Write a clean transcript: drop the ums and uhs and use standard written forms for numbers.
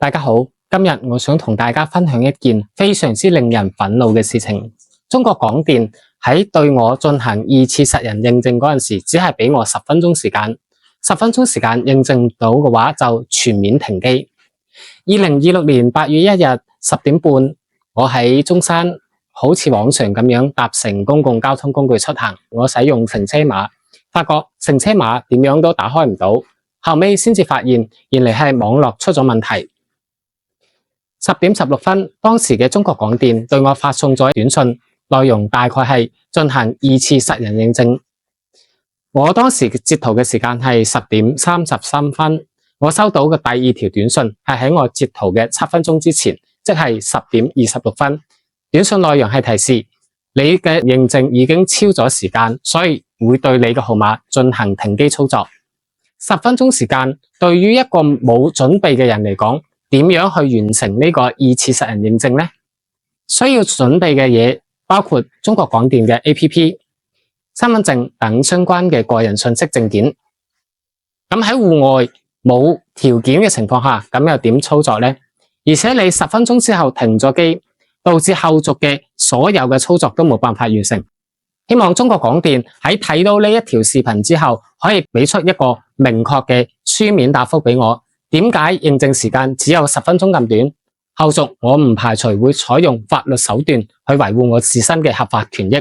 大家好，今日我想同大家分享一件非常之令人憤怒嘅事情。中國廣電喺對我進行2次實人認證嗰陣時，只係俾我10分鐘時間，10分鐘時間認證到嘅話就全面停機。2026年8月1日10點半，我喺中山好似往常咁樣搭乘公共交通工具出行，我使用乘車碼，發覺乘車碼點樣都打開唔到，後尾先至發現原來係網絡出咗問題。10點16分，當時嘅中國廣電對我發送咗短信，內容大概係進行2次實人認證。我當時截圖嘅時間係10點33分，我收到嘅第2條短信係喺我截圖嘅7分鐘之前，即係10點26分。短信內容係提示你嘅認證已經超咗時間，所以會對你嘅號碼進行停機操作。10分鐘時間對於一個冇準備嘅人嚟講，點樣去完成呢個2次實人認證呢？需要準備嘅嘢包括中國廣電嘅 APP、身份證等相關嘅個人信息證件。咁喺戶外冇條件嘅情況下，咁又點操作呢？而且你10分鐘之後停咗機，導致後續嘅所有嘅操作都冇辦法完成。希望中國廣電喺睇到呢一條視頻之後，可以俾出一個明確嘅書面答覆俾我。點解認證時間只有10分鐘咁短？後續我唔排除會採用法律手段去維護我自身嘅合法權益。